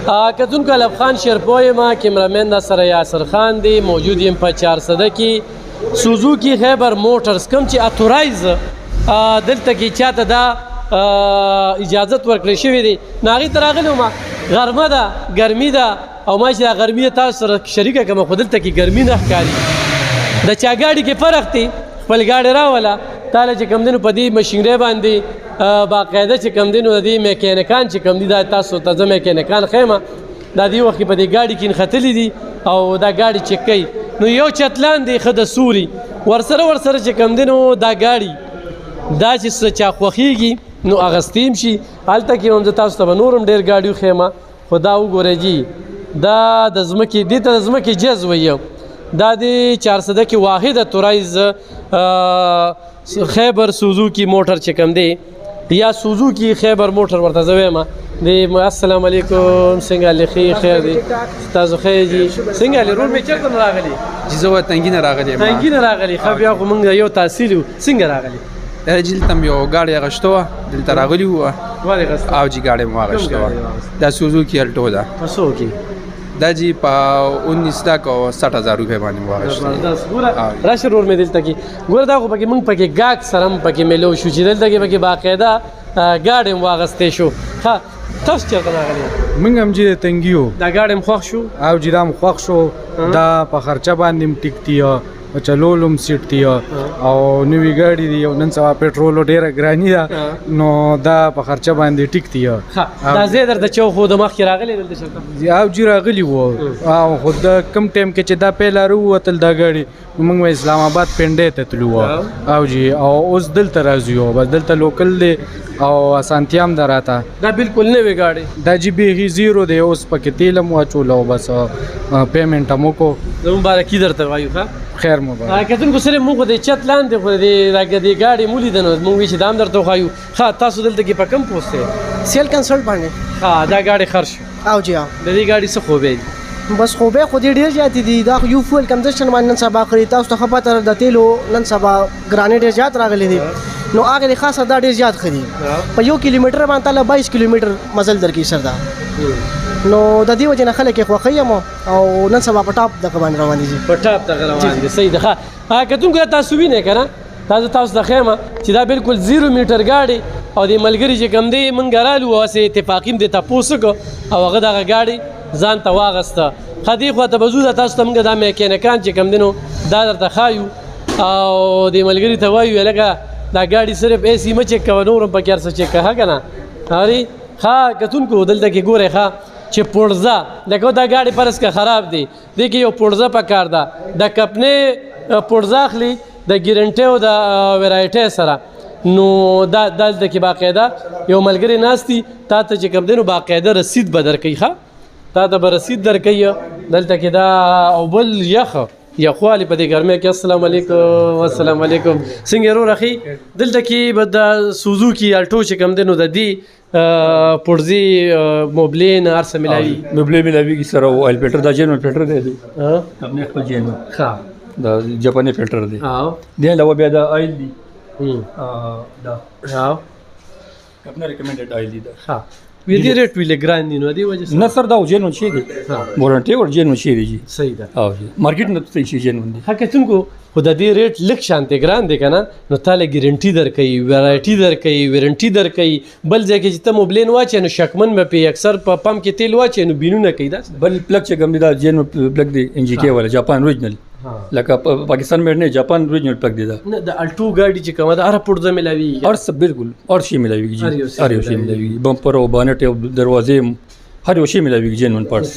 کتونکو علب خان شیرپوی ما کیمرامین ناصر یاسر خان دی موجود یم په 400 کې سوزوکی خیبر موټرز کوم چې اتورایز دلته کې چاته دا اجازت ورکړی شوی دی ناغي ته راغلی ما غرمه ده ګرمي ده او ما چې دا ګرمي تاسو سره شریکه کوم خو دلته کې ګرمي نه ښکاري د چا ګاډي کې فرق دی خپل ګاډي راوله تاله چې کوم دی نو په دې مشینرۍ باندې باقاعده چې کوم دی نو د دې میکانیکان چې کوم دي دا تاسو ته زه میکانیکان ښیم دا دې وخت کې په دې ګاډي کې نښتلي دي او دا ګاډي چک کوي نو یو چتلان دی ښه د سوري ورسره چې کوم دی نو دا ګاډي دا چې څه چا خوښېږي نو اغستیم شي هلته کې هم زه تاسو ته به نور هم ډېر ګاډي وښیم خو دا وګورئ جي دا د ځمکې دې ته د ځمکې جز ویو دا د 400 کې واحد تورایز خیبر سوزوکی موټر چې کوم دی یا سوزوکی خیبر موټر ورته زه وایم د السلام علیکم څنګه حال ښه خیر دی تاسو ښه جي څنګه حال رور مې چېرته نه راغلی چې زه تنګي نه راغلی تنګي نه راغلی ښه بیا خو موږ یو تحصیل څنګه راغلی دلته هم یو ګاډی اغشته وه دلته راغلي وو ولې غسته او جي ګاډی مو اغشته وه دا سوزوکي الټو ده په څو کې دا جی په 19,60,000 روپۍ باندې مو اغشته ګوره راشه رور مې دلته کې ګوره دا خو پکې موږ پکې ګاګ سره هم پکې میلو شو چې دلته کې پکې باقاعده ګاډی هم واغستی شو ښه تاسو چېرته راغلي موږ هم چې تنګي وو دا ګاډی هم خوښ شو او چې دا هم خوښ شو دا په خرچه باندې هم ټیک دی په چلولو هم سیټ دی او نوي ګاډي دی او نن سبا پټرولو ډېره ګراني ده نو دا په خرچه باندې ټیک دی دا زه درته چې خو د مخکې راغلی دلته چېرته او جي راغلي وو او خو د کم ټایم کې چې دا پیله راووتل دا ګاډي نو موږ اسلام آباد پنډۍ ته تلو او جي او اوس دلته راځو بس دلته لوکل دی او اسانتیا هم ده راته دا بالکل نوی ګاډی دا جي بیخي زیرو دی اوس پکې تیل هم واچولو بس پیمنټ هم وکړو زه مبارکي درته وایو ښه خیر مبارک کتونکو سره موږ خو د چت لاندې خو د ګاډي مو لیده نو موږ وایي چې دا هم درته وښایو ښه تاسو دلته کې په کوم پوسټ دی سیل کنسلټ باندې ها دا ګاډي خرڅ شو او جی د دې ګاډي څه خوبې دي بس خوبه خو دې ډیر زیات دي دا یو فول کنډیشن باندې نن سبا خري تاسو ته خبره د تیلو نن سبا ګرانې ډیر زیات راغلي دي نو هغه خاصه دا ډیر زیات خري په یو کیلومتر باندې تعالی 22 کیلومتر مزل درکې سر دا نو د دې وجه نه خلک خوښي مو او نن سبا په ټاپ د باندې روان دي په ټاپ د روان دي صحیح ده ها کتونکو تاسو وینئ کنه تاسو د خیمه چې دا بالکل 0 میټر ګاډي او د ملګری چې کم دی مونږ رالو واسه اتفاقیم د تاسو کو او هغه دغه ګاډي ځان ته واغسته خدي خو ته بزو د تاسو ته موږ د میکانیکان چې کم دینو دا درته خایو او د ملګری ته وایو لکه دا ګاډي صرف ایسی مچ کو نورم په کار څه چک ها کنه هاري ها کتونکو دلته کې ګوره ښه چې پورزا دغه دا ګاډي پرس کا خراب دی دغه یو پورزا په کار ده د کپنه پورزا اخلي د ګارانټي او د ورایټي سره نو دا دلته کې باقاعده یو ملګری ناشتي تا ته چې کوم دینو باقاعده رسید بدر کوي ښه تا ته به رسید در کوي دلته کې دا او بل یخه یا خوالی په دې ګرمه کې السلام علیکم السلام علیکم څنګه ورو رخي دلته کې به د سوزوکی الټو چې کوم دینو د دې پورزي موبلین ارسه ملاوي موبلې ملاوي کی سره اویل فلټر دا جنرال فلټر دی خپل خپل جنرال ښه دا جاپاني فلټر دی او دی علاوه بیا دا آیل دی دا او خپل ریکمندډ آیل دی دا ها وی دې ریټ ویل ګران دي نو دی وجه نه سر دا جنرال شي دی وارنټي ور جنرال شي دی صحیح ده او مارکیټ نه ته شي جنرال دی حقیقتونکو خو د دې ریټ لک شانته ګران دی کنه نو تاله ګارانټي درکې ویرایټي درکې وارنټي درکې بل ځکه چې ته موبلین واچې نو شکمن مې په اکثر په پمپ کې تیل واچې نو بینونه کوي دا بل پلک چې کوم دی دا جنرال پلک دی انجی کې ولا جاپان اوریجنل لکه پاکستان میں نه جاپان اوریجنل پلک دی دا نه د الټو ګاډي چې کومه دا هر پورزه ملاوي اور سب بالکل اور شي ملاوي جی هر یو شي ملاوي بمپر او بانټ او دروازې هر یو شي ملاوي جنون پارت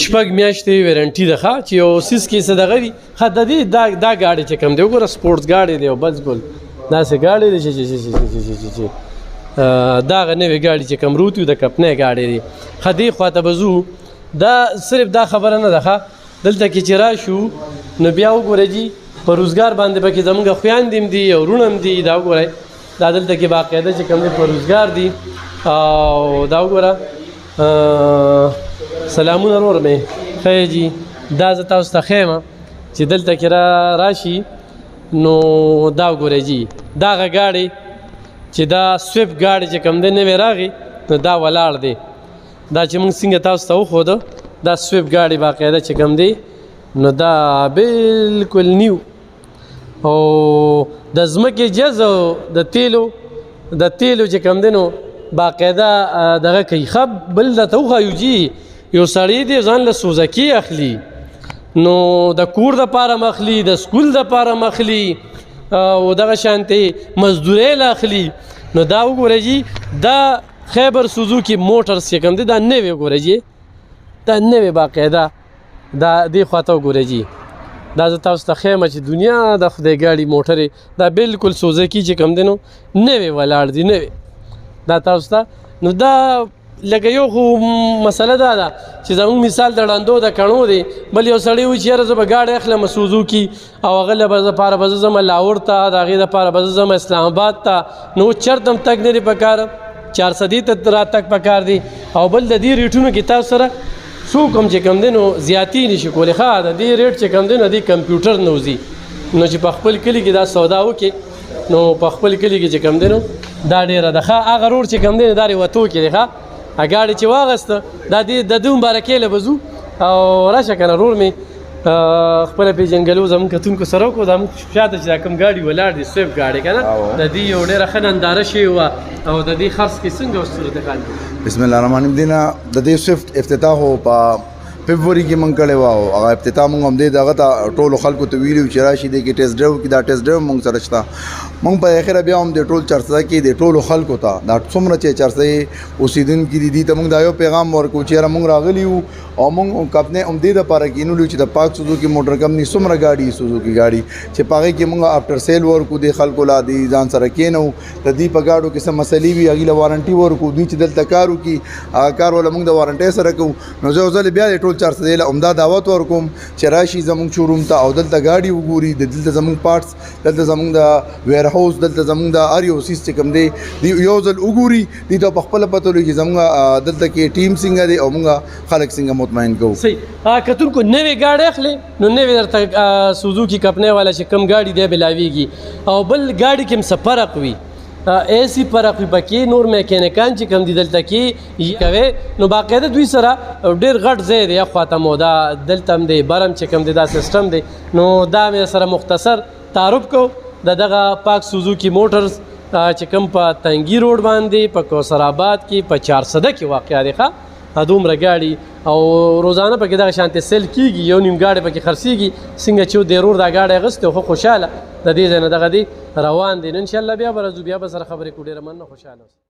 شپږ میاشتې وارنټي ده چې یو سیس کې صدغه وي خدای دا ګاډي چې کوم دی وګوره سپورتس ګاډي دی او بس ګل دا سه ګاډي دی چې دا غنوي ګاډي چې کوم روتو د کپنه ګاډي دی خدای خواته بزو دا صرف دا خبره نه ده دلته کې چې راشو نو بیا وګورئ جی په روزګار باندې پکې زمونږ خویندې دي او وروڼه دي دا وګورئ دا دلته کې باقاعده چې کوم دی په روزګار دي او دا وګوره سلامونه ورور مې خیر جی دا زه تاسو ته ښیم چې دلته کې راشي نو دا وګورئ جی دا هغه ګاډی چې دا سویفټ ګاډی چې کوم دی نوی راغی نو دا ولاړ دی دا چې موږ څنګه تاسو ته وښوده دا سویپ ګاډي باقاعده چې کوم دی نو دا بالکل نیو او د ځمکې جز او د تیلو چې کوم دی نو باقاعده دغه کوي ښه بل درته وښایو جي یو سړی دی ځان له سوزکي اخلي نو د کور دپاره مخلي د سکول دپاره مخلي او دغه شانتې مزدورۍ له اخلي نو دا وګوره جي دا خیبر سوزوکي موټرز چې کوم دی دا نوی وګوره جي دا نوی باقاعده دا دې خواته وګوره جي دا زه تاسو ته ښیم چې دنیا د خدای ګاډي موټرې دا بالکل سوزکي چې کوم دی نو نوی ولاړ دي نوی دا تاسو ته نو دا لکه یو خو مسله دا ده چې زموږ مثال د ړندو د کڼو دی بل یو سړی وایي چې یاره زه به ګاډی اخلم سوزوکي او هغه لپاره به زه ځم لاهور ته د هغې دپاره به زه ځم اسلام آباد ته نو چرته هم تګ نه دی پکار 400 ته راتګ پکار دی او بل د دې ریټونو کې تاسو سره څوک هم چې کوم دی نو زیاتي نشي کولی ښه د دې ریټ چې کوم دی نو دې کمپیوټر نه وځي نو چې په خپل کلي کې دا سودا وکړي نو په خپل کلي کې چې کوم دی نو دا ډېره ده ښه هغه روډ چې کوم دی دا وتو کې دی ښه ګاډي چې واغسته دا د دې مبارکۍ له به ځو او راشه که نه رور مې خپله پېژنګلو زموږ کتونکو سره وکړو دا موږ شاته چې دا کوم ګاډي ولاړ دی سویپ ګاډي که نه د دې یو ډېره ښه ننداره شوې وه او د دې خرڅ کې څنګه وه صورتحال بسم الله الرحمن الرحیم د دې سویفټ افتتاح هو په فبروري کې مونږ کړی وو هغه افتتاح مونږ هم دغه ته ټولو خلکو ته ویلي چې راشي دی کې ټیسټ ډرایو کې دا ټیسټ ډرایو مونږ سره شته مونږ په اخره بیا هم د ټول چرڅه کې د ټولو خلکو ته دا څومره چې چرڅه اوسیدونکي دي ته مونږ دا یو پیغام ورکو چې مونږ راغلی یو او مونږ خپل هم دې لپاره کینولو چې د پاک سوزوکي موټر کمپنی څومره ګاډي سوزوکي ګاډي چې پاګه کې مونږ افټر سیل ورکو د خلکو لا دي ځان سره کینو د دې په ګاډو کې څه مسلې وي هغه له وارنټي ورکو دوی چې دلته کارو کې هغه کار ول مونږ د وارنټي سره کوو نو زه ځل بیا ټول چرڅه له عمده دعوت ورکوم چې راشي زمونږ شوروم ته او دلته ګاډي وګوري دلته زمونږ پارټس دلته زمونږ د ویر هاوس دلته زمونږ د ار یو سیس چې کوم دی یو ځل وګوري دي ته په خپل پته لګي زمونږ دلته کې ټیم څنګه دی او مونږ خلک څنګه مطمئن کوو صحیح کتونکو نوې ګاډي اخلي نو نوې درته سوزوکي کمپنۍ والا چې کم ګاډي دی بلاویږي او بل ګاډي کې هم څه فرق وي ایسی فرق وي پکې نور میکانیکان چې کم دي دلته کې کوي نو باقاعده دوی سره ډېر غټ ځای دی خواته مو دا دلته هم دی برم چې کم دی دا سیسټم دی نو دا مې سره مختصر تعارف کو دغه پاک سوزوکي موټرز چې کوم په تنګي روډ باندې په کوثر آباد کې په 400 کې واقع دی ښه دومره ګاډي او روزانه پکې دغه شانتې سیل کېږي یو نیم ګاډی پکې خرڅېږي څنګه چې ډېرور دا ګاډی اخیستی خو خوشحاله د دې ځای نه دغه دی روان دی نو انشاءالله بیا به راځو بیا به سره خبرې کړو ډېره مننه خوشحاله اوسئ